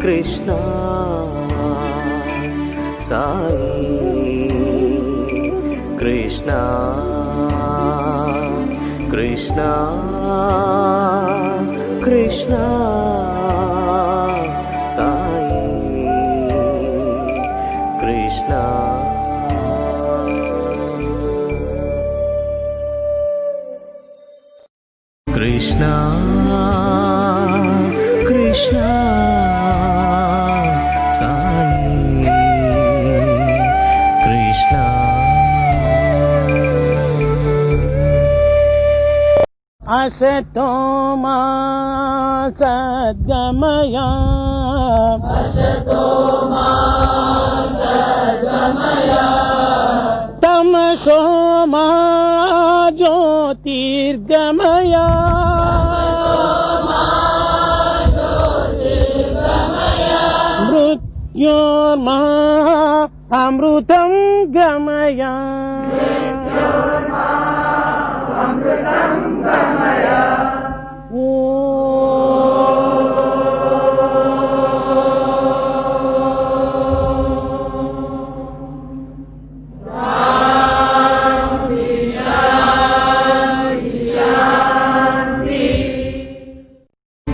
कृष्ण साई कृष्ण कृष्ण कृष्ण साई कृष्ण कृष्ण कृष्ण साई कृष्ण असतो मा सद्गमय तमसो मा ज्योतिर्गमय मृत्योर्मा अमृतं गमय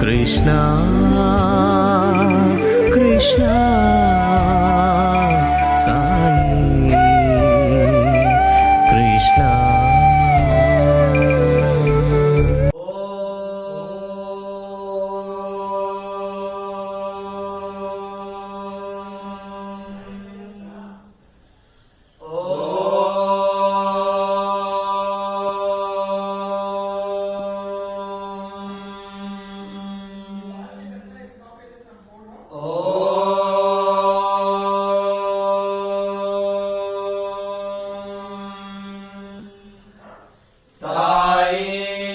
कृष्ण कृष्ण साई कृष्ण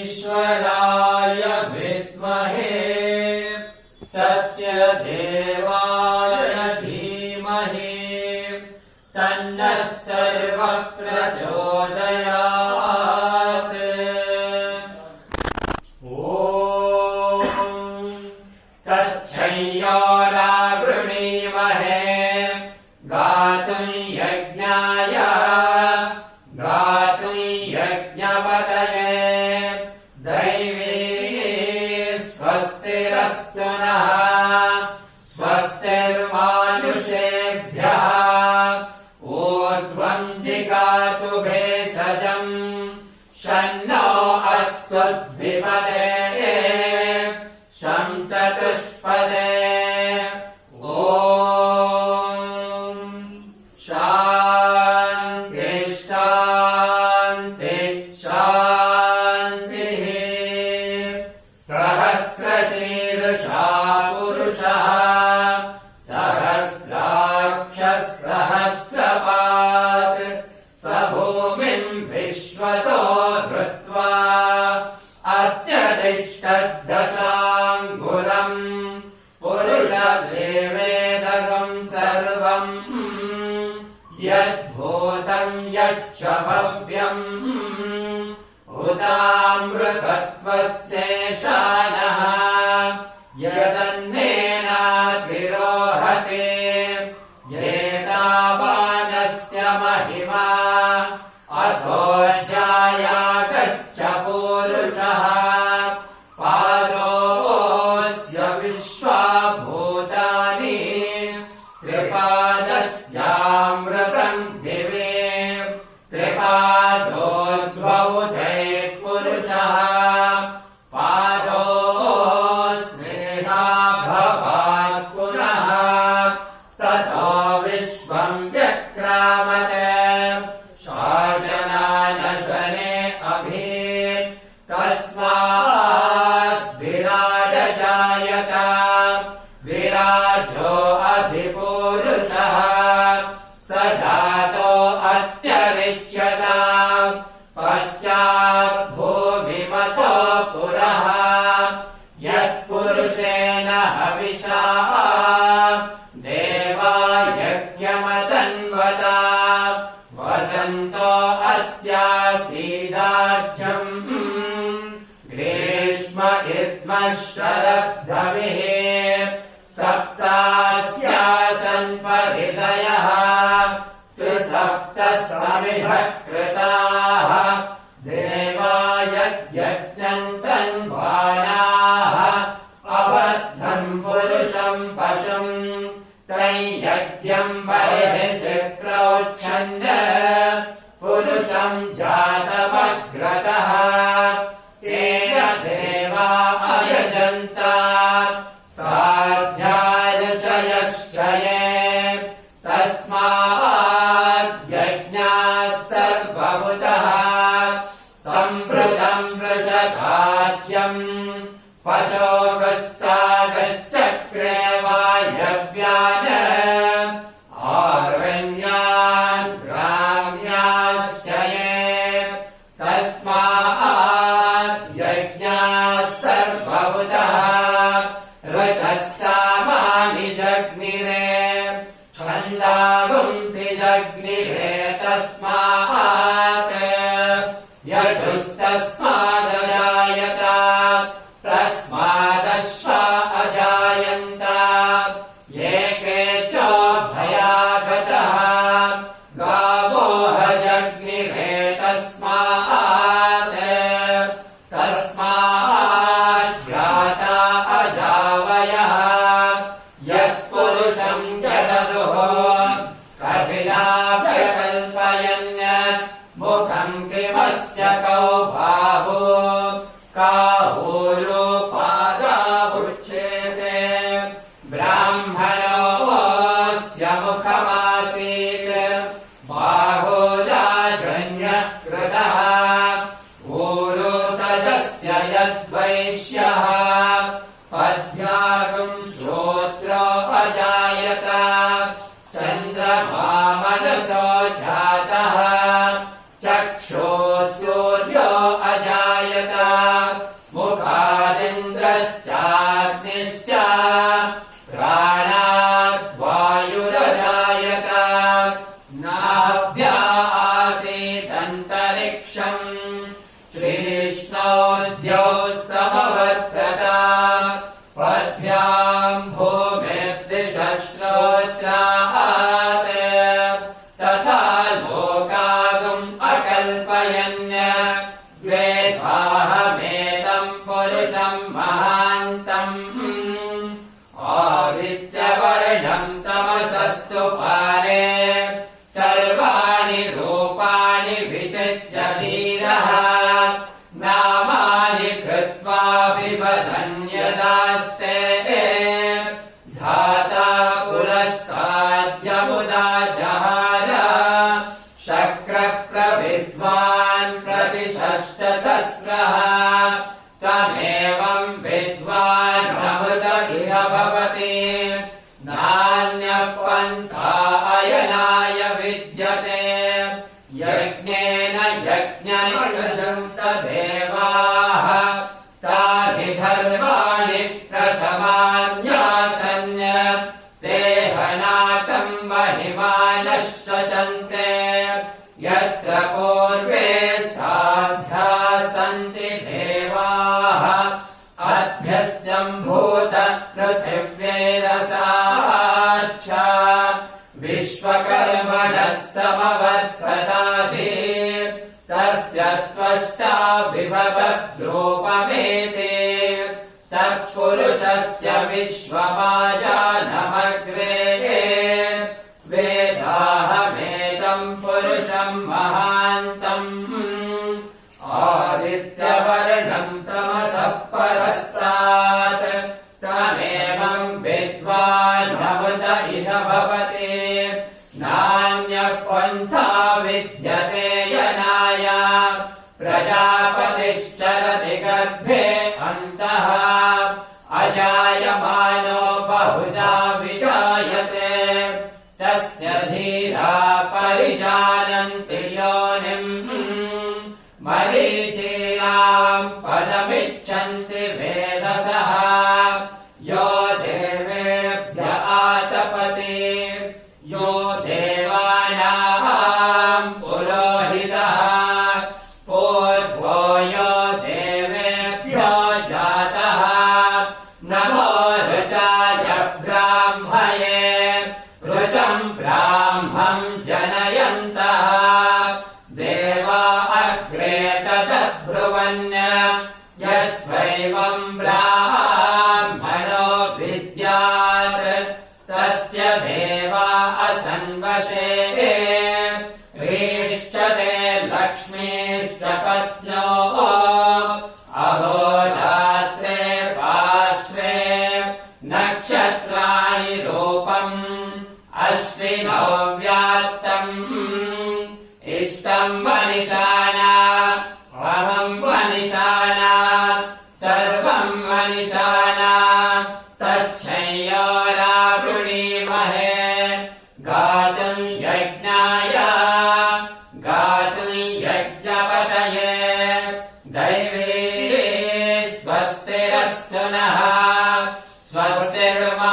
साईश्वराय विद्महे सत्यदेवाय धीमहि तन्नः सर्वः प्रचोदयात्। ॐ तच्छय्यारावृणीमहे गातुं यज्ञाय गातुं यज्ञपतये दैवी स्वस्तिरस्तु नः स्वस्तिर्मानुषेभ्यः ऊर्ध्वं जिगातु भेषजम् शन्नो अस्तुद्विपदे शं चतुष्पदे सहस्रशीर्षा पुरुषः सहस्राक्षः सहस्रपात् स भूमिं विश्वतो हृत्वा अत्यतिष्ठद्दशाङ्गुलम् पुरुषदेवेदकं सर्वम् यद्भूतं यच्च भव्यम् उदामृतत्वस्येषानः यदन्नेनातिरोहते एतावानस्य महिमा अथो जायाकश्च पूरुषः पादोऽस्य विश्वाभूतानि त्रिपादस्यामृतम् दिवे त्रिपादोद्भौ पुरुषः पादोऽस्मिहा भवात् पुनः ततो विश्वं व्यक्रामते शासनानशने अभि तस्मात् विराट जायत विराजो अधिपूरुषः स धातो अत्यरिच्यत पश्चात् भूमिमतो पुरः यत्पुरुषेण हविषा देवा यज्ञमतन्वता वसन्तो अस्यासीदाख्यम् ग्रीष्म इद्मः शरद्धविः सप्तास्यासन् परिदयः त्रिसप्तः समिधः कृताः देवा यज्ञम् तन्वानाः अबद्धम् पुरुषम् पशुम् त्रैयज्ञम् बर्हिषि प्रोच्छन्द पुरुषम् जातमग्रतः तेन देवा अयजन्त साध्यायशयश्चये तस्माद्यज्ञाः सर्वभूतः सम्भृतम् वृषभाज्यम् पशोगस्तागश्चक्रे वायव्यान् आरण्यान् ग्राम्याश्च ये तस्माद्यज्ञाः सर्वभूतः रजः सामानि जग्निरे छन्दागुंसि जग्निरे तस्मात् यजुस्तस्मादजायत तस्मादश्वा अजायन्त एके चोभयागतः गावो हजग्निरे तस्मात् तस्माज्जाता अजावयः यत्पुरुषम् जगदुः कपिलाभ्यकल्पयन् मुखम् किमस्य कौ बाहु काहूलोपादावुच्येते ब्राह्मणोऽस्य मुखमासीत् बाहुराजन्यकृतः ऊरोतजस्य यद्वैश्यः पद्भ्यागम् श्रोत्रो अजायत चन्द्रमा मनसो जातः चक्षुः सूर्यो अजायत मुखादिन्द्रश्चाग्निश्च प्राणाद्वायुरजायत नाभ्या आसीदन्तरिक्षम् श्रीष्णोद्यौ समवर्तत पद्भ्याम् भूमिर्दिशश्रोत्रात् तथा लोकागम् अकल्पयन् द्वेधाहमेतम् पुरुषम् महान्तम् आदित्यवर्णम् तमसस्तु पारे सर्वाणि रूपाणि विचित्य धीरः नामानि कृत्वा विवदन्यदास्ते धाता पुरस्ताज्यमुदा जहार शक्रः प्रविद्वान् प्रतिषष्टसहस्रः तमेवम् विद्वान् अमृत इह भवति नान्यः पन्था अयनाय विद्यते यज्ञेन यज्ञयजन्त देवाः तानि धर्माणि प्रथमान्यासन् देहनाकम् महिमानः सचन्ते यत्र पूर्वे साध्या सन्ति देवाः अभ्यस्यम्भूत पृथिव्यैरसाच्च विश्वकर्मणः समवर्ततादि तस्य त्वष्टा विभवद्रूपमेति तत्पुरुषस्य विश्वमाजानमग्रे वेदाहमेतम् पुरुषम् महान्तम् आदित्यवर्णम् तमसः परस्तात् तमेवम् विद्वान् अमृत इह भवति नान्यः पन्था विद्यते यनाय प्रजापतिश्चरति गर्भे अन्तः अजायमानो बहुधा विजायते तस्य धीरा परिजानन्ति योनिम् मरीचीनाम् पदमिच्छन्ति वेदसः यो देवेभ्य आतपति यो देवानाम् पुरोहितः पूर्वो यो देवेभ्यो जातः नमो ऋचाय नक्षत्राणि रूपम् अश्विनो व्यात्तम् इष्टम् वनिशाना अहम् वनिशाना सर्वम् वनिशाना तच्छयोरावृणीमहे गातुम् यज्ञाय गातुम् यज्ञपतये दैवी स्वस्तिरस्तु नः स्वस्तिर्मानुषेभ्यः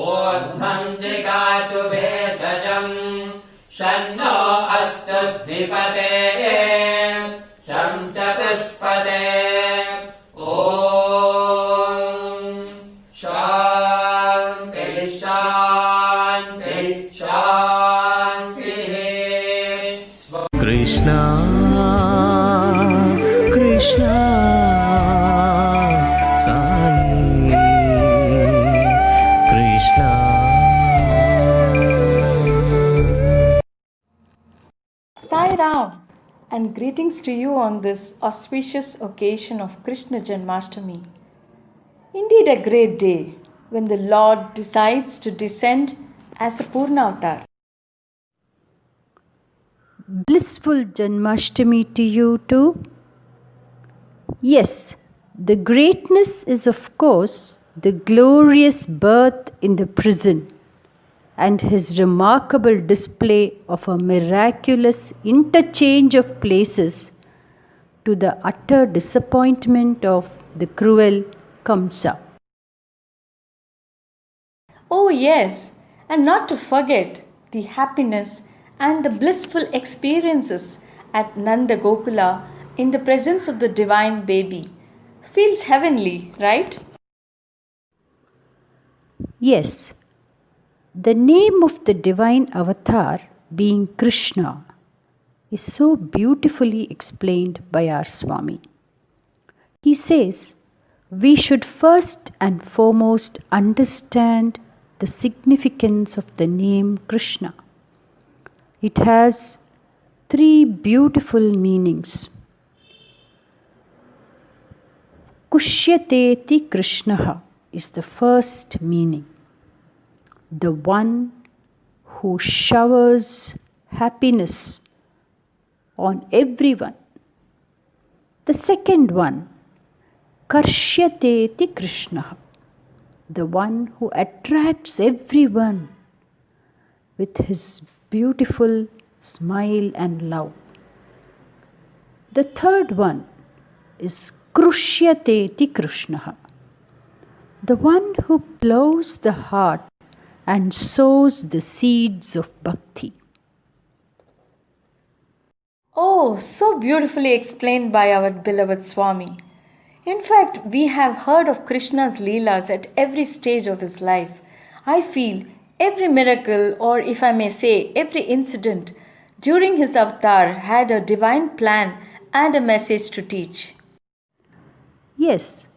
ऊर्ध्वम् जिगातु भेषजम् शन्नो अस्तु द्विपते शं चतुष्पदे ॐ शान्ति शान्ति शान्तिः Krishna, Krishna, Sai, Krishna. Sai Ram, and greetings to you on this auspicious occasion of Krishna Janmashtami. Indeed, a great day when the Lord decides to descend as a Purna Avatar. Blissful Janmashtami to you too. Yes, the greatness is of course the glorious birth in the prison and his remarkable display of a miraculous interchange of places to the utter disappointment of the cruel Kamsa. Oh, yes, and not to forget the happiness and the blissful experiences at Nanda Gokula in the presence of the divine baby. Feels heavenly, right? Yes, the name of the divine avatar being Krishna is so beautifully explained by our Swami. He says we should first and foremost understand the significance of the name Krishna. It has 3 beautiful meanings. Kushyateti Krishnaha is the first meaning. The one who showers happiness on everyone. The second one, Karshyateti Krishnaha, the one who attracts everyone with his beautiful smile and love. The third one is Krushyateti Krishnaha, the one who plows the heart and sows the seeds of bhakti. Oh, so beautifully explained by our beloved Swami. In fact, we have heard of Krishna's Leelas at every stage of his life. I feel every miracle, or if I may say, every incident during his avatar had a divine plan and a message to teach. Yes,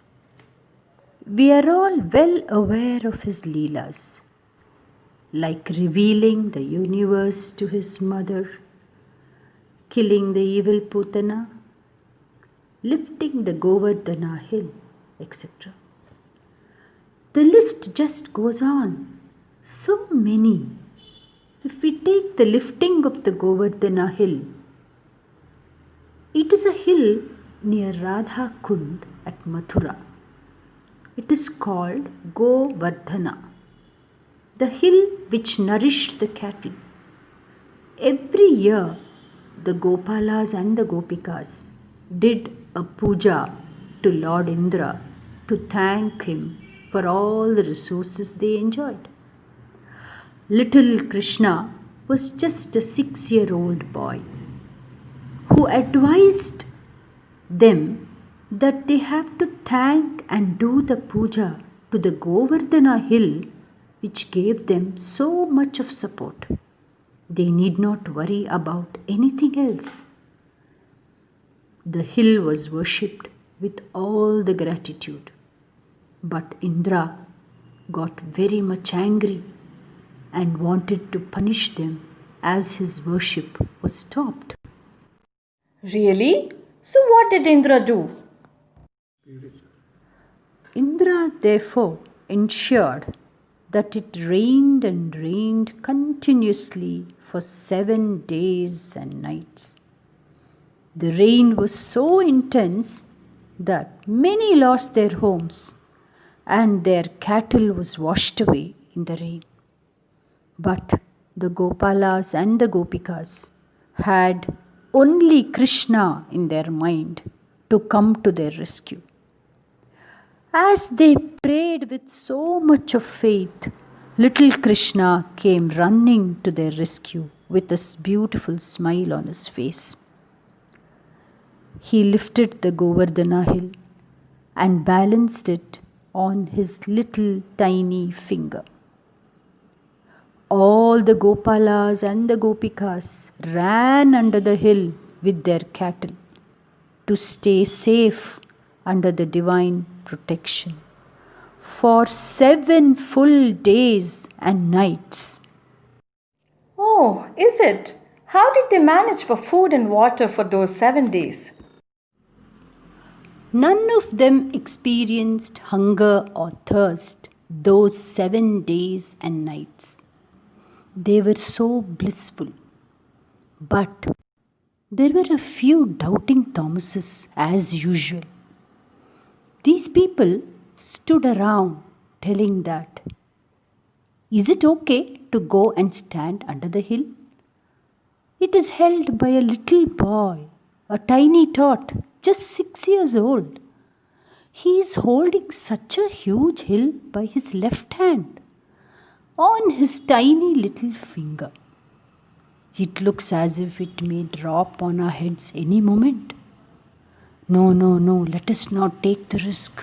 we are all well aware of his Leelas, like revealing the universe to his mother, killing the evil Putana, lifting the Govardhana hill, etc. The list just goes on. So many. If we take the lifting of the Govardhana hill, it is a hill near Radha Kund at Mathura. It is called Govardhana, the hill which nourished the cattle. Every year, the Gopalas and the Gopikas did a puja to Lord Indra to thank him for all the resources they enjoyed. Little Krishna was just a 6-year-old boy who advised them that they have to thank and do the puja to the Govardhana hill which gave them so much of support. They need not worry about anything else. The hill was worshipped with all the gratitude. But Indra got very much angry and wanted to punish them as his worship was stopped. Really? So what did Indra do? Indra therefore ensured that it rained and rained continuously for 7 days and nights. The rain was so intense that many lost their homes and their cattle was washed away in the rain. But the Gopalas and the Gopikas had only Krishna in their mind to come to their rescue. As they prayed with so much of faith, little Krishna came running to their rescue with a beautiful smile on his face. He lifted the Govardhana hill and balanced it on his little tiny finger. All the Gopalas and the Gopikas ran under the hill with their cattle to stay safe under the divine protection for 7 full days and nights. Oh, is it? How did they manage for food and water for those 7 days? None of them experienced hunger or thirst those 7 days and nights. They were so blissful. But there were a few doubting Thomases as usual. These people stood around telling that, is it okay to go and stand under the hill? It is held by a little boy, a tiny tot, just 6 years old. He is holding such a huge hill by his left hand on his tiny little finger. It looks as if it may drop on our heads any moment. No, let us not take the risk.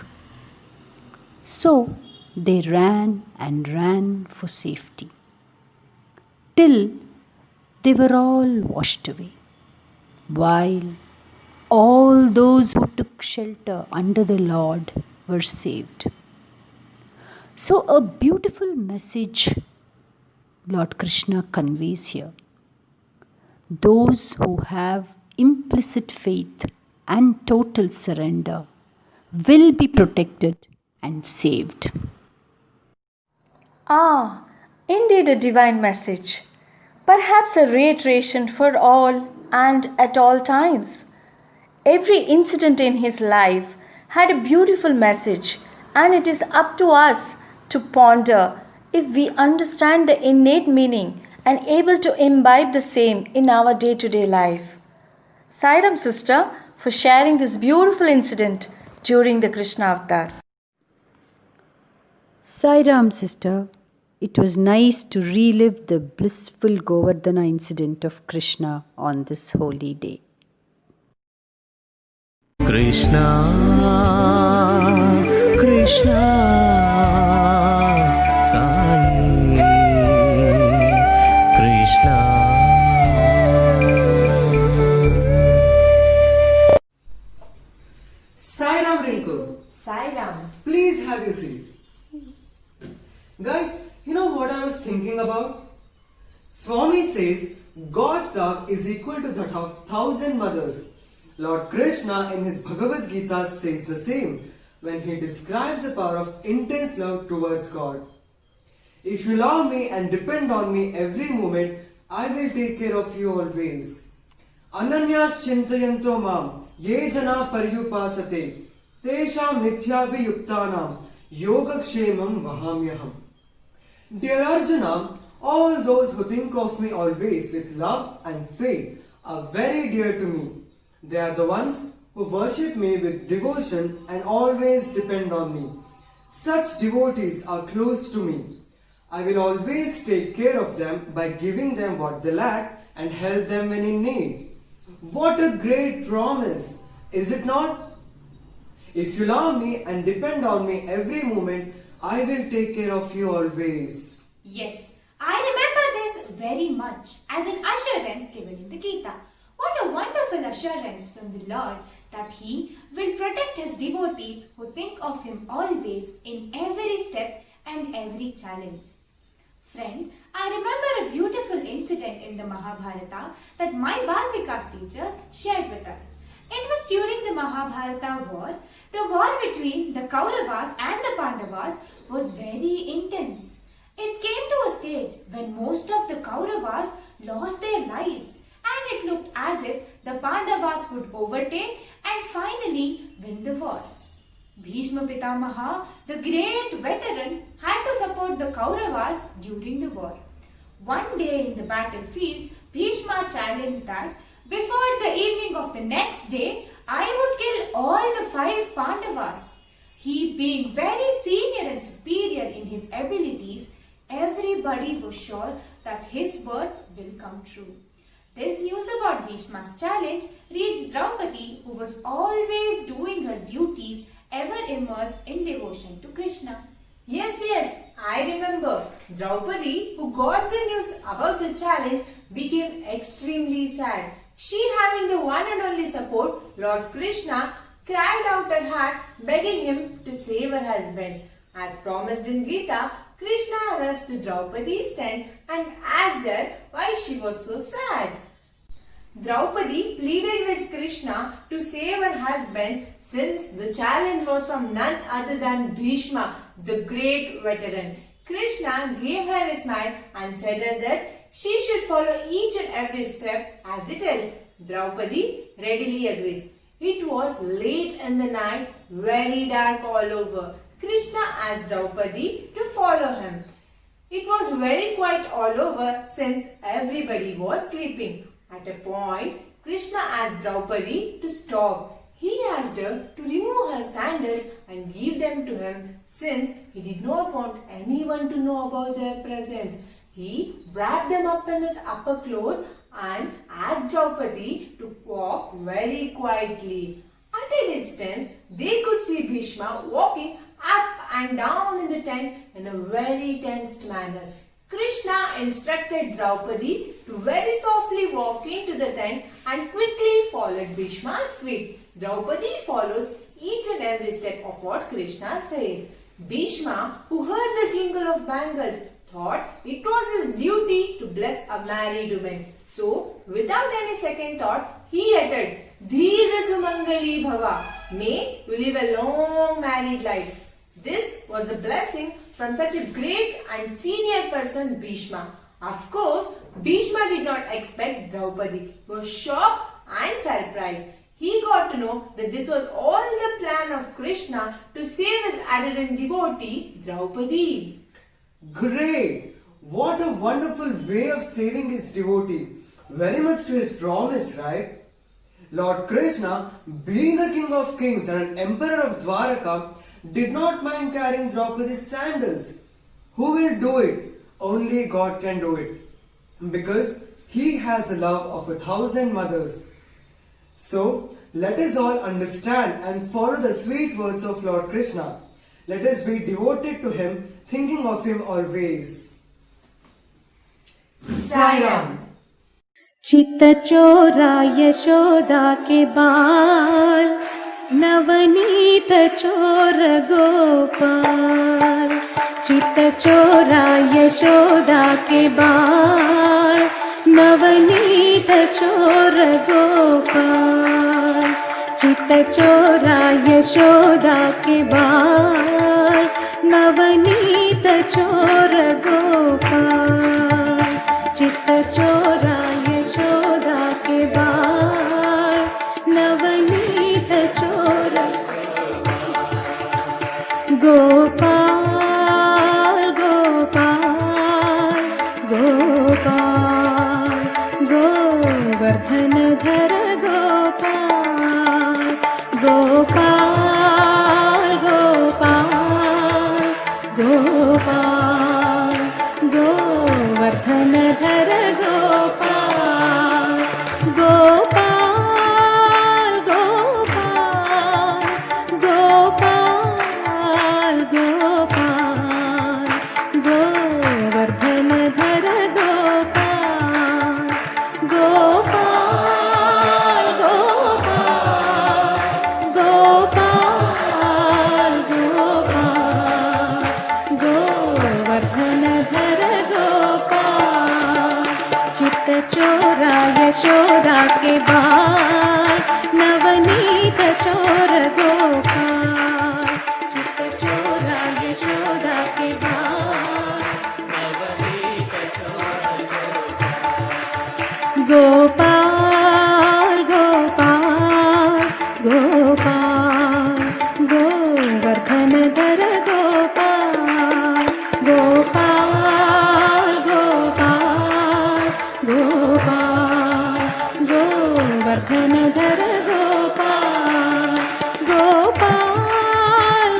So they ran and ran for safety, till they were all washed away, while all those who took shelter under the Lord were saved. So a beautiful message Lord Krishna conveys here. Those who have implicit faith and total surrender will be protected and saved. Ah, indeed a divine message. Perhaps a reiteration for all and at all times. Every incident in his life had a beautiful message, and it is up to us to ponder if we understand the innate meaning and able to imbibe the same in our day-to-day life. Sai Ram sister for sharing this beautiful incident during the Krishna Avatar. Sai Ram sister, it was nice to relive the blissful Govardhana incident of Krishna on this holy day. Krishna, Krishna, Sai, Krishna. Sai Ram Rinku. Sai Ram. Please have your seat. Guys, you know what I was thinking about? Swami says God's love is equal to that of 1,000 mothers. Lord Krishna in his Bhagavad Gita says the same when he describes the power of intense love towards God. If you love me and depend on me every moment, I will take care of you always. Ananyas chintayanto mam ye jana paryupasate tesham nithyabhiyuktanam yogakshemam vahamyaham. Dear Arjuna, all those who think of me always with love and faith are very dear to me. They are the ones who worship me with devotion and always depend on me. Such devotees are close to me. I will always take care of them by giving them what they lack and help them when in need. What a great promise, is it not? If you love me and depend on me every moment, I will take care of you always. Yes, I remember this very much as an assurance given in the Gita. What a wonderful assurance from the Lord that He will protect His devotees who think of Him always in every step and every challenge. Friend, I remember a beautiful incident in the Mahabharata that my Bal Vikas teacher shared with us. It was during the Mahabharata war. The war between the Kauravas and the Pandavas was very intense. It came to a stage when most of the Kauravas lost their lives, and it looked as if the Pandavas would overtake and finally win the war. Bhishma Pitamaha, the great veteran, had to support the Kauravas during the war. One day in the battlefield, Bhishma challenged that before the evening of the next day, I would kill all the 5 Pandavas. He, being very senior and superior in his abilities, everybody was sure that his words will come true. This news about Bhishma's challenge reached Draupadi, who was always doing her duties, ever immersed in devotion to Krishna. Yes, I remember. Draupadi, who got the news about the challenge, became extremely sad. She, having the one and only support, Lord Krishna, cried out her heart, begging him to save her husband. As promised in Gita, Krishna rushed to Draupadi's tent and asked her why she was so sad. Draupadi pleaded with Krishna to save her husband since the challenge was from none other than Bhishma, the great veteran. Krishna gave her a smile and said her that she should follow each and every step as it is. Draupadi readily agrees. It was late in the night, very dark all over. Krishna asked Draupadi to follow him. It was very quiet all over since everybody was sleeping. At a point, Krishna asked Draupadi to stop. He asked her to remove her sandals and give them to him since he did not want anyone to know about their presence. He wrapped them up in his upper cloth and asked Draupadi to walk very quietly. At a distance, they could see Bhishma walking up and down in the tent in a very tense manner. Krishna instructed Draupadi to very softly walk into the tent and quickly followed Bhishma's feet. Draupadi follows each and every step of what Krishna says. Bhishma, who heard the jingle of bangles, thought it was his duty to bless a married woman. So, without any second thought, he uttered, Dheera Sumangali Bhava. May you live a long married life. This was a blessing from such a great and senior person, Bhishma. Of course, Bhishma did not expect Draupadi. He was shocked and surprised. He got to know that this was all the plan of Krishna to save his adorant devotee, Draupadi. Great! What a wonderful way of saving his devotee. Very much to his promise, right? Lord Krishna, being the king of kings and an emperor of Dwaraka, did not mind carrying Draupadi's sandals. Who will do it? Only God can do it. Because he has the love of 1,000 mothers. So, let us all understand and follow the sweet words of Lord Krishna. Let us be devoted to him, thinking of him always. Sai Ram. चित चोरा यशोदा के बाल, नवनीत चोर गोपाल. चित चोरा यशोदा के बाल, नवनीत चोर गोपाल. चित चोरा यशोदा के बाल, नवनीत चोर गोपाल. चित चोरा यशोदा के बाल, नवनीत चोर गोपाल. गोपाल गोपाल गोवर्धन धर गोपाल. गोपाल गोपाल गोपाल गोवर्धन धर गोपाल. गोपाल गोपाल गोपाल गोपाल गोवर्धन धर गोपाल. गोपाल गोपाल गोपाल गोपाल गोवर्धन धर गोपाल. चित चोरा यशोदा के बाल, नवनीत चोर गोपाल, चित चोरा यशोदा के बाल, नवनीत चोर गोपाल गोपाल गोपाल, गोवर्धन धर गोपाल, गोपाल गोपाल गोपाल, गोवर्धन धर गोपाल, गोपाल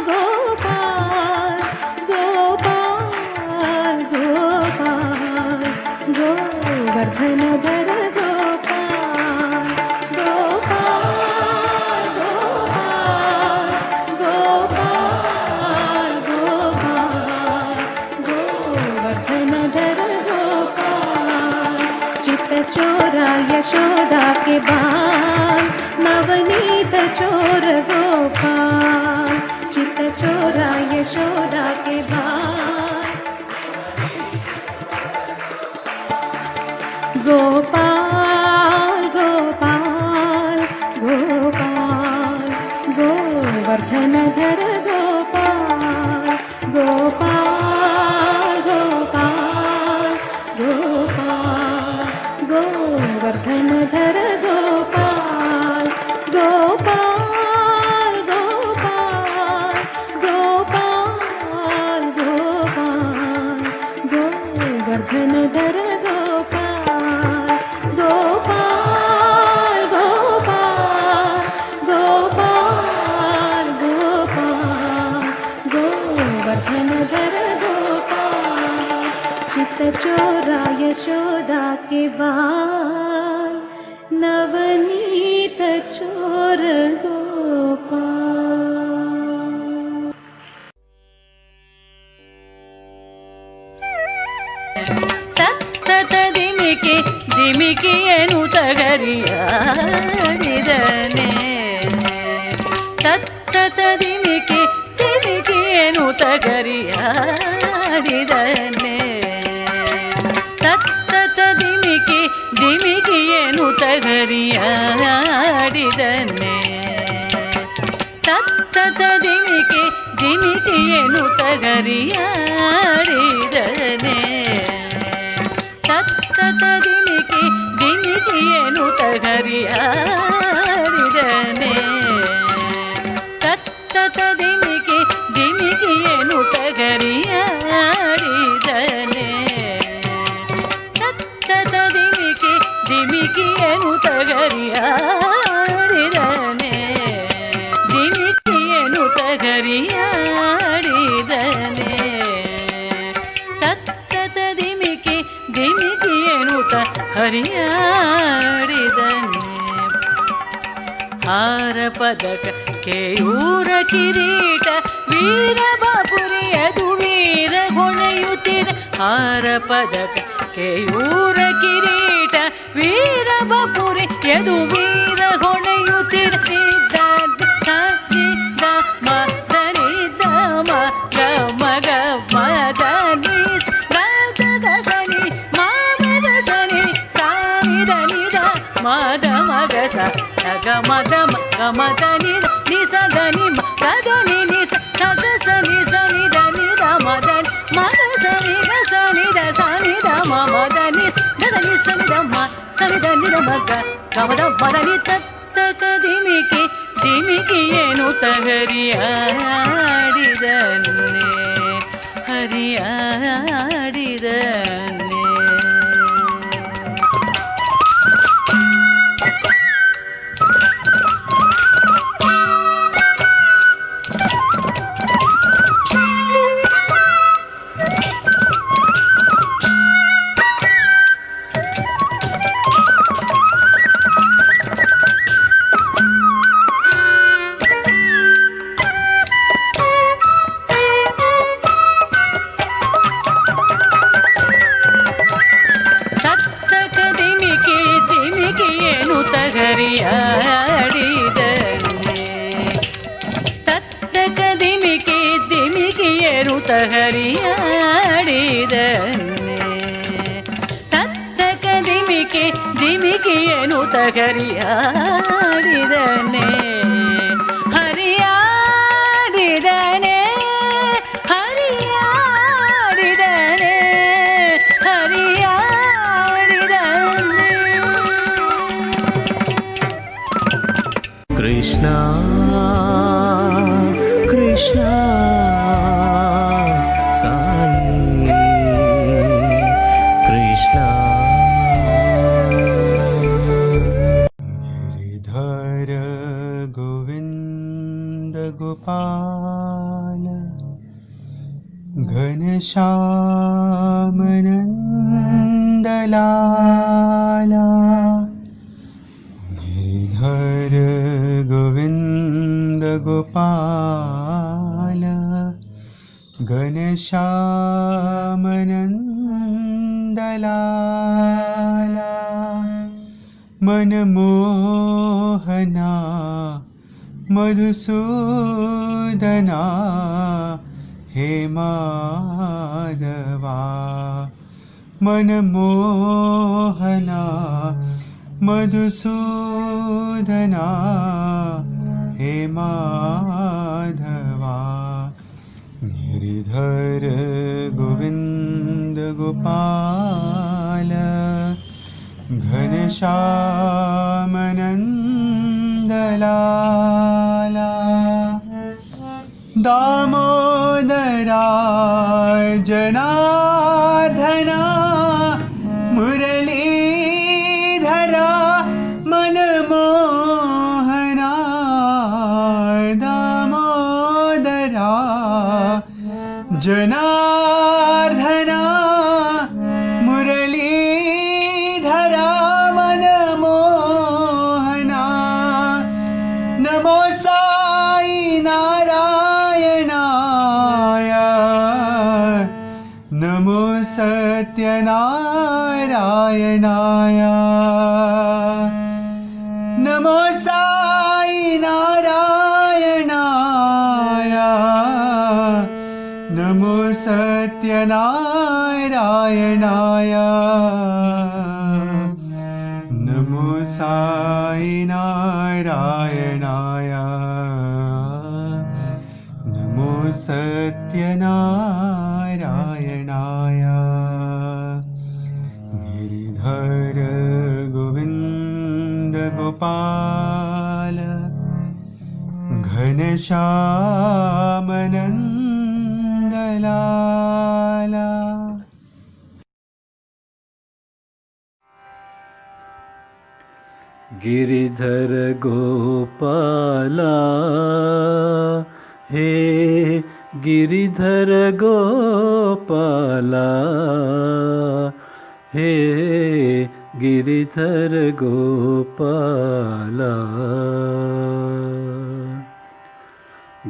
गोपाल गोपाल गोपाल, गोवर्धन धर गोपाल, गोपाल गोपाल गोपाल गोपाल, गोवर्धन धर गोपाल, चित चोरा यशोदा के बाल, नवनीत चोर गोपाल, चित चोरा यशोदा के बाल, गोपाल गोपाल गोपाल, गोवर्धन धर गोपाल, गोपाल गोपाल गोपाल, गोवर्धन धर गोपाल, गोपाल गोपाल गोपाल गोपाल, गोवर्धन धर गोपाल, गोपाल गोपाल गोपाल गोपाल, गोवर्धन धर गोपाल, चित चोरा यशोदा के बाल, नवनीत चोर गोपाल। ತತ್ತತ ದಿಮಿಕಿ ದಿಮಿಕಿಯೇನು ತಗರಿಯಾಡಿದನೆ, ತತ್ತತ ದಿಮಿಕಿ ದಿಮಿಕಿಯೇನು ತಗರಿಯಾಡಿದನೆ, ತತ್ತತ ದಿಮಿಕಿ ದಿಮಿಕಿಯೇನು ತಗರಿಯಾಡಿದನೆ, ತತ್ತತ ದಿಮಿಕಿ ದಿಮಿಕಿಯೇನು ತಗರಿಯಾಡಿದನೆ, ತತ್ತತ ದಿಮಿಕಿ ದಿಮಿಕಿಯೇನು ತಗರಿಯಾಡಿದನೆ, ತತ್ತತ ದಿಮಿಕಿ ದಿಮಿಕಿಯೇನು ತಗರಿಯಾಡಿದನೆ, ತತ್ತತ ದಿಮಿಕಿ ದಿಮಿಕಿಯೇನು ತಗರಿಯಾಡಿದನೆ, ದಿಮಿಕಿಯೇನು ತಗರಿಯಾಡಿದನೆ, ತತ್ತತ ದಿಮಿಕಿ ದಿಮಿಕಿಯೇನು ಹರಿಯಾಡಿದನೆ, ಹಾರ ಪದಕ ಕೇಯೂರ ಕಿರೀಟ ವೀರ ಬಾಪುರಿಯದು ವೀರ ಹೊಳೆಯುತ್ತಿರ, ಹಾರ ಪದಕ ಕೇಯೂರ ಕಿರೀಟ ವೀರ ಬಾಪುರಿ ಯದು ವೀರ ಹೊಳೆಯುತ್ತಿರ, ಮದ ಮಗಸ ಗಮದ ಗಮದ ನಿ ನಿಸದ ನಿ ಮದ ನಿ ನಿಸ ಸಗಸ ನಿಸ ನಿದ ನಿದ ಮದ ಮಗಸ ನಿಗಸ ನಿದ ಸನಿದ ಮದ ನಿಸ ಗದ ನಿಸ ನಿದ ಮ ಸನಿದ ನಿದ ಮಗ ಗಮದ ಮದ ನಿ ತತ್ತಕ ದಿಮಿಕಿ ದಿಮಿಕಿಯೇನು ತಗರಿಯಾಡಿದನೆ, ಹರಿಯಾಡಿದನೆ. ತತ್ತಕ ದಿಮಿಕಿ ದಿಮಿಕಿಯೇನು ತಗರಿಯಾಡಿದನೆ, ತತ್ತಕ ದಿಮಿಕಿ ದಿಮಿಕಿಯೇನು ತಗರಿಯಾಡಿದನೆ, घनश्यामनन्दलाला गिरिधर गोविन्द गोपाल घनश्यामनन्दलाला मनमोहना मधुसूदना हे माधवा मनमोहना मधुसूदना हे माधवा गिरिधर गोविन्द गोपाल घनश्यामनन्दलाला दामोदरा जनार्दना मुरलीधरा मनमोहना दामोदरा जनार्दना मुरलीधरा मनमोहना नमो साई नारायणाय नमो सत्यनारायणाय नमो साई नारायणाय नमो सत्यनारायणाय नमो साई नारायणाय नमो सत्यनारायणाय गिरिधर गोविन्द गोपाल घनश्यामनन्दलाला गिरिधर गोपाला हे गिरिधर गोपाला हे गिरिधर गोपाला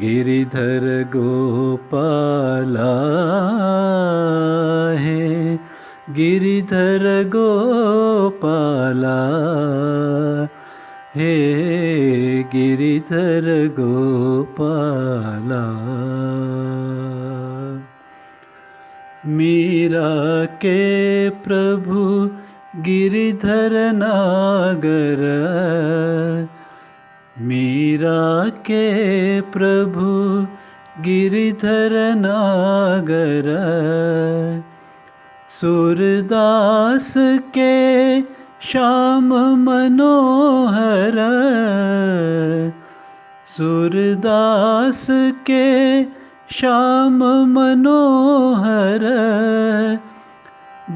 गिरिधर गोपाला हे गिरिधर गोपाला हे गिरिधर गोपाला मीरा के प्रभु गिरिधर नागर मीरा के प्रभु गिरिधर नागर सूरदास के श्याम मनोहर सूरदास के श्याम मनोहर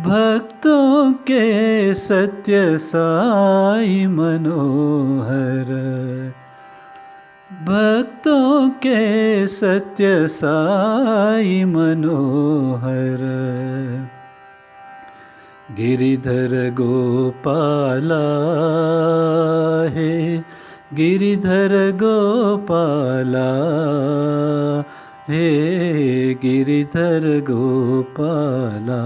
भक्तों के सत्य साई मनोहर भक्तों के सत्य साई मनोहर गिरिधर गोपाला हे गिरिधर गोपाला हे गिरिधर गोपाला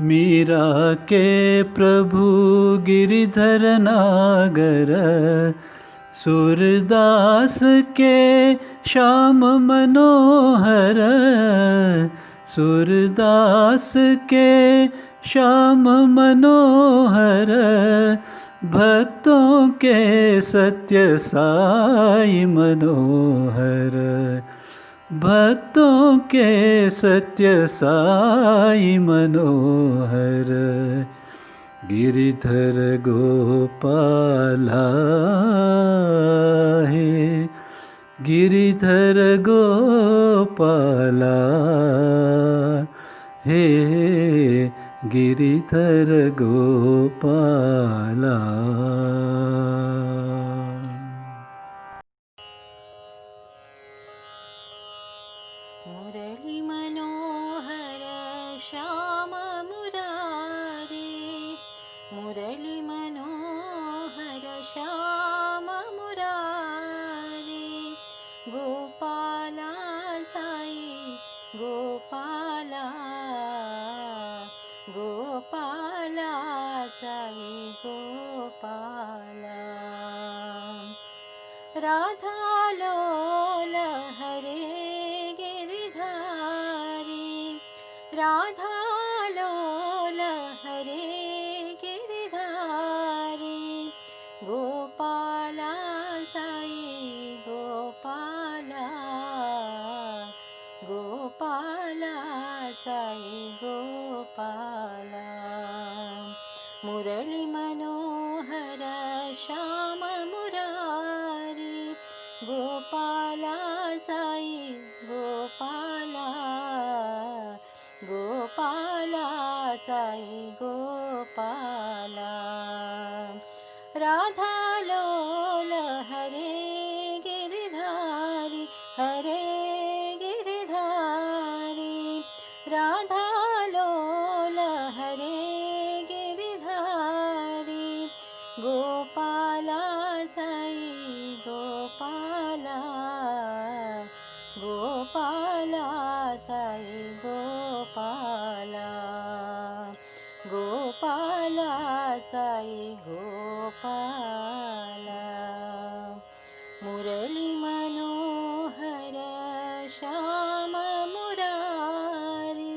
मीरा के प्रभु गिरिधर नागर सूरदास के श्याम मनोहर सूरदास के श्याम मनोहर भक्तों के सत्य साई मनोहर भक्तों के सत्य साई मनोहर गिरिधर गोपाला हे गिरिधर गोपाला हे गिरिधर गोपाला। मुरली मनोहर श्याम मुरारे, मुरली मनोहर श्याम मुरारे, गोपाला साई गोपाला, गोपाला साई गोपाला, राधा लोल हरे गिरिधारी, राधा लोल हरे गिरिधारी, गोपाला साई गोपाला, गोपाला साई गोपाला, मुरली मनोहर श्याम मुरारी, गोपाला साई गोपाला, गोपाला साई गोपाला, राधा लोल हरे गिरिधारी, हरे गिरिधारी, राधा लोल हरे गिरिधारी, गोपाला साई गोपाला, गोपाला साई गोपाला, गोपाला साई गोपाला, मुरली मनोहर श्याम मुरारी.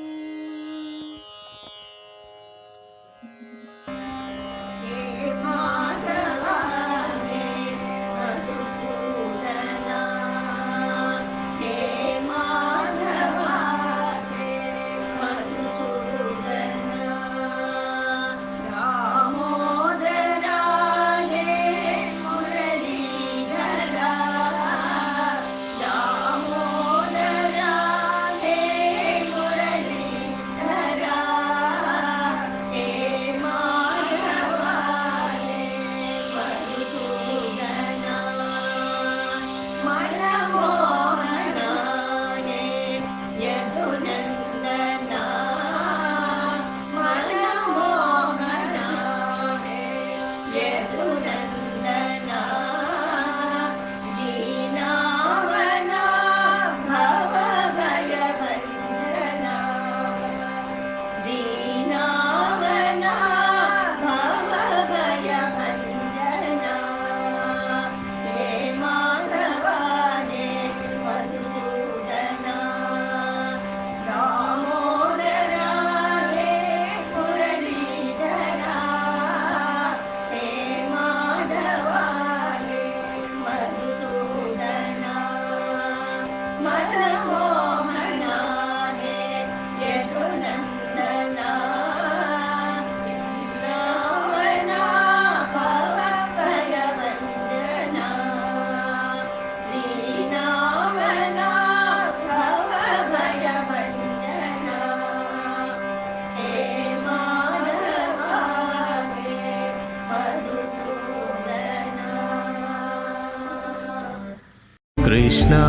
कृष्णा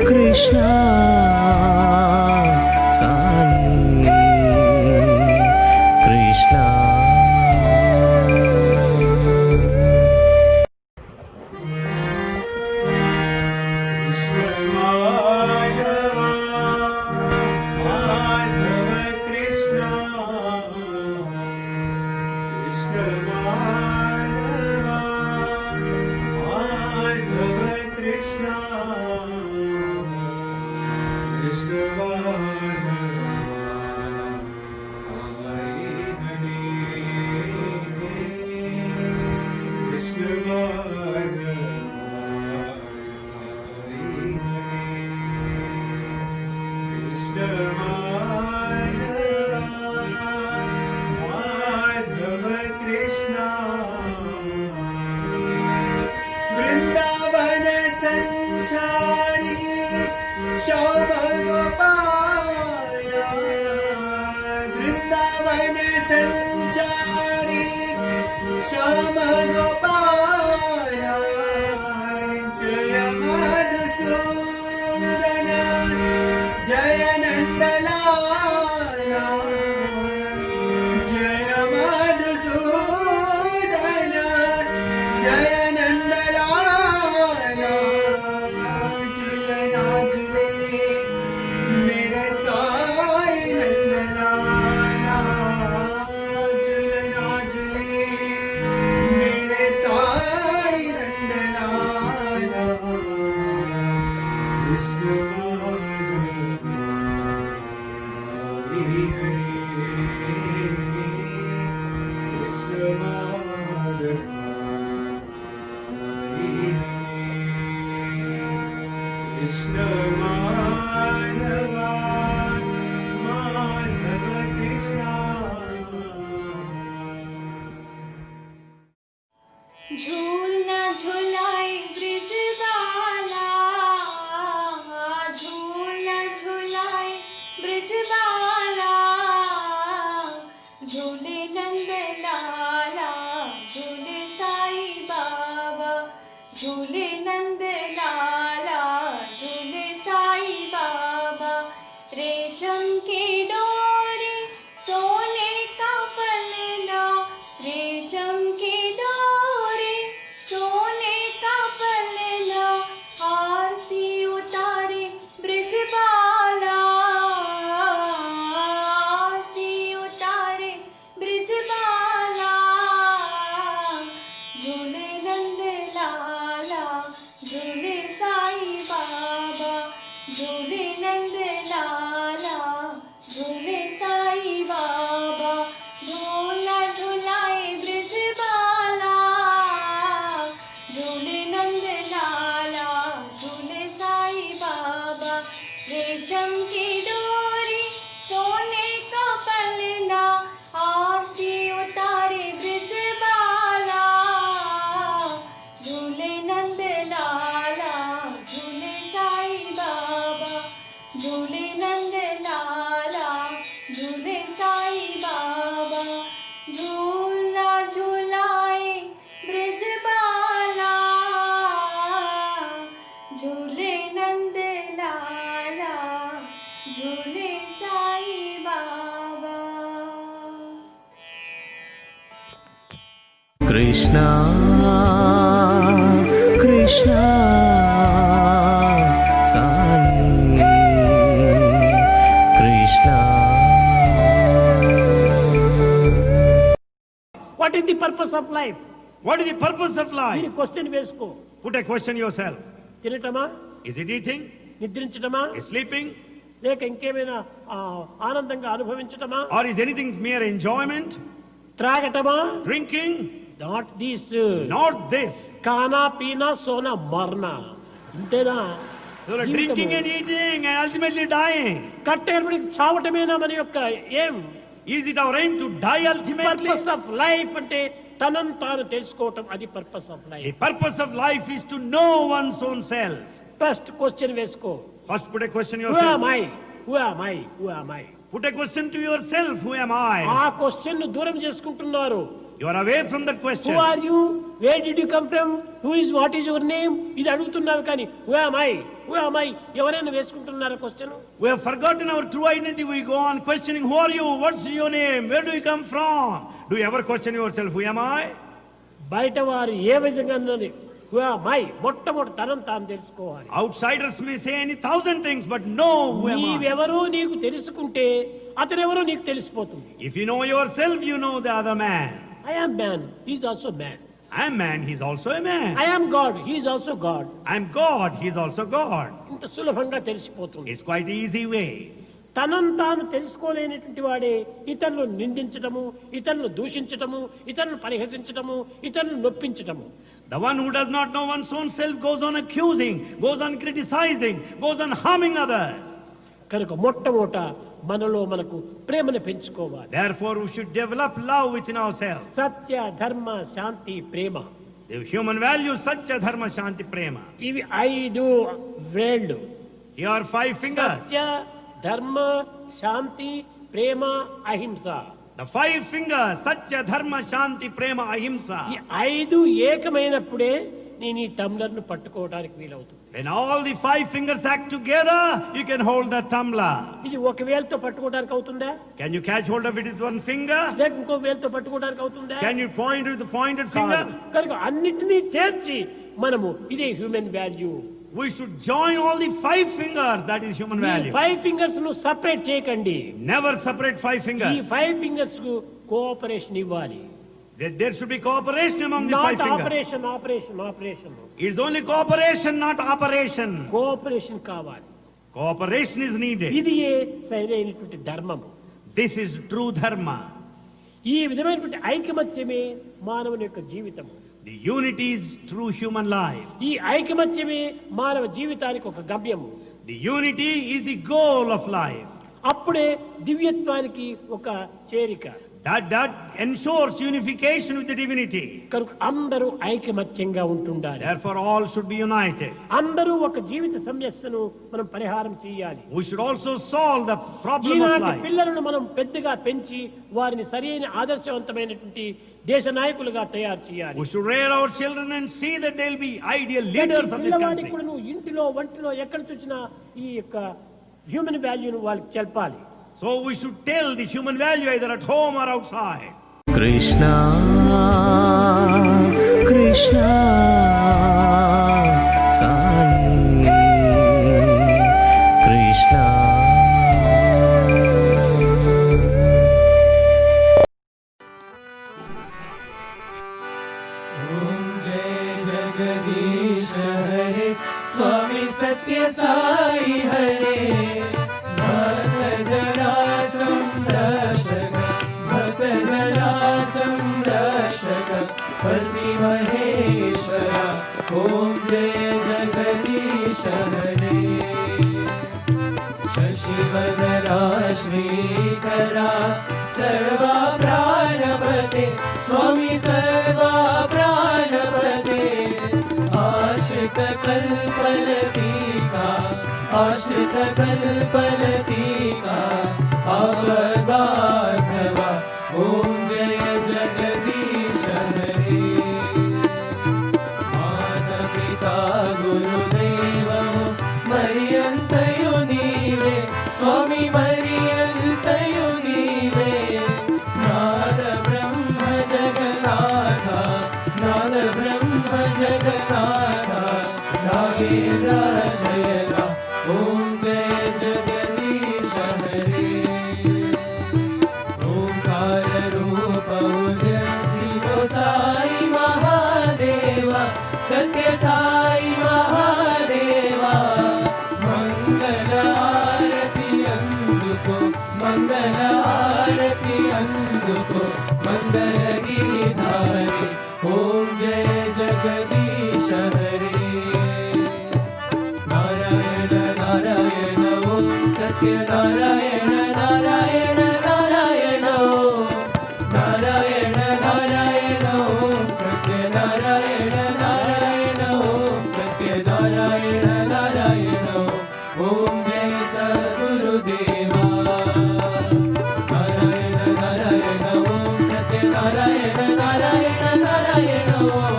कृष्णा साई कृष्णा. Jaya Madhusudan झूलना झुलाए ब्रिज बाला, झूलना झुलाए ब्रिज बाला, झूले नंद लाला, झूले साई बाबा, झूले नंद लाला, झूले साई बाबा। रेशम की डोरी सोने का पलना, रेशम की डोरी सोने का पलना, आरती उतारे ब्रिज बाला, आरती उतारे ब्रिज बाला, झूले नंद लाला, झूले साई बाबा, झूले नंद लाला, झूले साई बाबा। झूला झुलाए ब्रिज बाला, झूले नंद लाला, झूले साई बाबा। रेशम की डोरी सोने का पलना, आरती उतारे ब्रिज बाला, झूले नंद लाला, झूले साई बाबा, झूले नंद लाला, झूले साई बाबा। झूला झुलाए ब्रिज बाला, झूले नंद लाला, झूले Sai Baba. Krishna, Krishna, Sai, Krishna. What is the purpose of life? What is the purpose of life? మీరు క్వశ్చన్ వేసుకో. Put a question yourself. తినటమా, Is it eating? నిద్రించటమా, Is sleeping? లేక ఇంకేమైనా ఆనందంగా అనుభవించటమా, Or is anything mere enjoyment? త్రాగటమా? Drinking? Not this. Not this. కానా పీనా సోనా మర్నా, అంతేనా? So drinking and eating and ultimately dying. కట్టేపడి చావటమేనా మన యొక్క ఏం? Is it our aim to die ultimately? Purpose of life అంటే తనను తాను తెలుసుకోవటం, అది purpose of The life. purpose of life is to know one's own self. First question వేసుకో. First put a question Who am yourself. I? Who am I? Who am I? Put a question to yourself. Who am I? ఆ question ను దూరం చేసుకుంటున్నారు. You are away from that question. Who are you? Where did you come from? Who is, what is your name? ఇది అడుగుతున్నారు కానీ who am I? Who am I? ఎవరైనా వేసుకుంటున్నారా question? We have forgotten our true identity. We go on questioning, who are you? What's your name? Where do you come from? Do you ever question yourself, who am I? బయట వారు ఏ విధంగా అన్నది who am I? మొట్టమొదటి తనను తాను తెలుసుకోవాలి. Outsiders may say any thousand things, but know who am I. నీవెవరో నీకు తెలుసుకుంటే అతనెవరో నీకు తెలిసిపోతుంది. If you know yourself, you know the other man. I am man, he is also man. I am man, he is also a man. I am God, he is also God. I am God, he is also God. ఇంత సులభంగా తెలిసిపోతుంది. It's quite an easy way. తనను తాను తెలుసుకోలేనటువంటి వాడే ఇతరులను నిందించటము, ఇతరులను దూషించటము, ఇతరులను పరిహసించటము, ఇతరులను నొప్పించటము. The one who does not know one's own self goes on accusing, goes on criticizing, goes on harming others. కనుక మొట్టమొదట మనలో మనకు ప్రేమను పెంచుకోవాలి. Therefore we should develop love within ourselves. సత్య, ధర్మ, శాంతి, ప్రేమ. The human values, satya, dharma, shanti, prema. ఇవి 5 వేళ్ళు. Here are 5 fingers. సత్య, ధర్మ, శాంతి, ప్రేమ, అహింస. The 5 fingers, satya, dharma, shanti, prema, ahimsa. ఈ 5 ఏకమైనప్పుడే నేను ఈ టంబ్లర్ను పట్టుకోవడానికి వీలవుతుంది. When all the 5 fingers act together, you can hold the tumbler. ఇది ఒక వేలుతో పట్టుకోవడానికి అవుతుందా? Can you catch hold of it with one finger? లేక ఇంకో వేలుతో పట్టుకోవడానికి అవుతుందా? Can you point with the pointed finger? కనుక అన్నిటినీ చేర్చి మనము ఇదే human value. We should join all the 5 fingers, that is human value. 5 fingers ను సెపరేట్ చేయకండి. Never separate 5 ఈ fingers. 5 ఫింగర్స్ కు కోఆపరేషన్ ఇవ్వాలి. There should be cooperation among the 5 not fingers. Operation. It's only cooperation, not operation. Cooperation కావాలి. Cooperation is needed. ఇది సరైనటువంటి ధర్మము. This is true dharma. ఈ విధమైనటువంటి ఐకమత్యమే మానవుని యొక్క జీవితం. The unity is true human life. ఈ ఐకమత్యమే మానవ జీవితానికి ఒక గమ్యము. The unity is the goal of life. అప్పుడే దివ్యత్వానికి ఒక చేరిక. That ensures unification with the divinity. కనుక అందరూ ఐకమత్యంగా ఉంటుండాలి. Therefore all should be united. అందరూ ఒక జీవిత సమస్యను మనం పరిహారం చేయాలి. We should also solve the problem of life. పిల్లలను మనం పెద్దగా పెంచి వారిని సరైన ఆదర్శవంతమైనటువంటి దేశ నాయకులుగా తయారు చేయాలి. We should rear our children and see that they'll be ideal leaders of this country. కూడా నువ్వు ఇంటిలో వంటిలో ఎక్కడ చూసినా ఈ యొక్క హ్యూమన్ వాల్యూను వాళ్ళకి చెప్పాలి. So we should tell the human value either at home or outside. Krishna, Krishna, Sai, Krishna. Om Jai Jagadish Hare, Swami Satya Sai Hare. Maheshwara ओम जय जगदीश हरे शशिवदना श्रीकरा सर्वा प्राणपते स्वामी सर्वा प्राणपते आश्रित कल्पलतिका अवगाधवा ओम जय जगदीश हरे गुरुदेव मरियंतयु नीवे स्वामी मरियंतयु नीवे नाद ब्रह्म जगन्नाथा नागेन्द्राश्रयना ओम जय जगदीश हरे ओंकार रूप ओजस्वी साई महादेवा सत्य साई महादेवा मंगल आरती अंदुको मंगल गिरिधारी ओम जय जगदीश हरे नारायण नारायण ओम सत्य नारायण नारायण नारायण ओम नारायण नारायण ओम सत्य नारायण नारायण ओम सत्य नारायण नारायण ओम जय सद्गुरुदेवा नारायण नारायण ओम सत्य नारायण नारायण नारायण ओम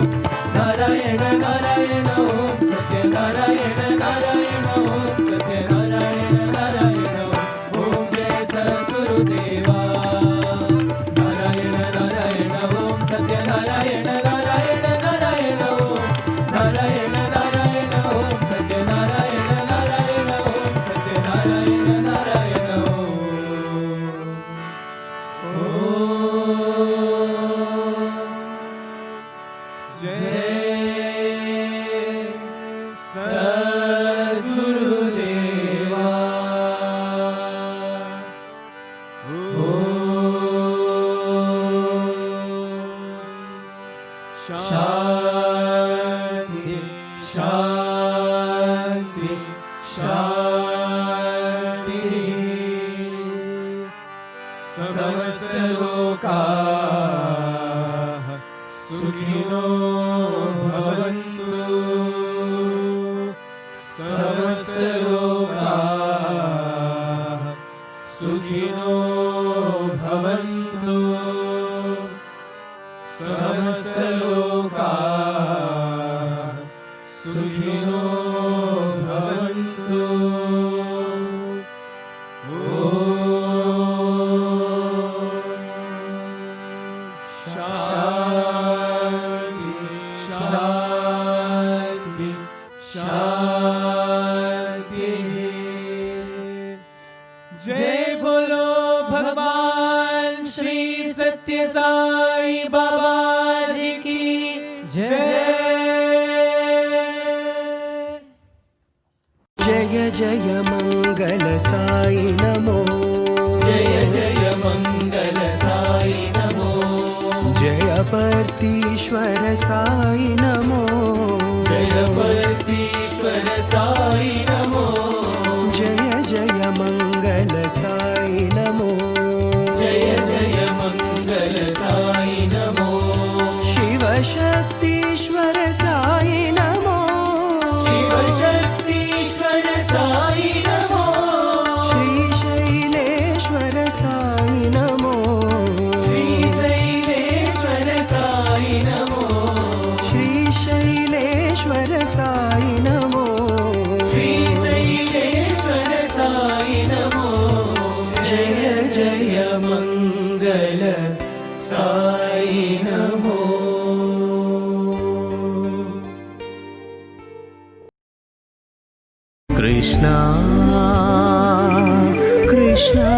नारायण नारायण ओम सत्य नारायण नारायण ओम सत्य नारायण नारायण ओम जय सद्गुरुदेवा नारायण नारायण ओम सत्य नारायण नारायण नारायण ओम नारायण नारायण ओम सत्य नारायण नारायण ओम सत्य नारायण नारायण जय सद्गुरुदेवा शांति शांति शांति समस्त लोकाः सुखिनो भवन्तु समस्त लोकाः सुखिनो भवन्तु समस्त लोकाः सुखिनो भवन्तु शांति शांति शांति जय बोलो भगवान श्री सत्य साई बाबा जी की जय जय जय मंगल साई नमो जय जय मंगल साई नमो जय पर्तीश्वर साई नमो जय पर्तीश्वर साई नमो जय जय मंगल साई नमो जय जय मंगल साई नमो शिव शक्तीश्वर साई नमो शिव शक्तीश्वर साई नमो श्री शैलेश्वर साई नमो श्री शैलेश्वर साई नमो श्री शैलेश्वर साई नमो श्री शैलेश्वर साई नमो जय जय मंगल साई नमो कृष्णा कृष्णा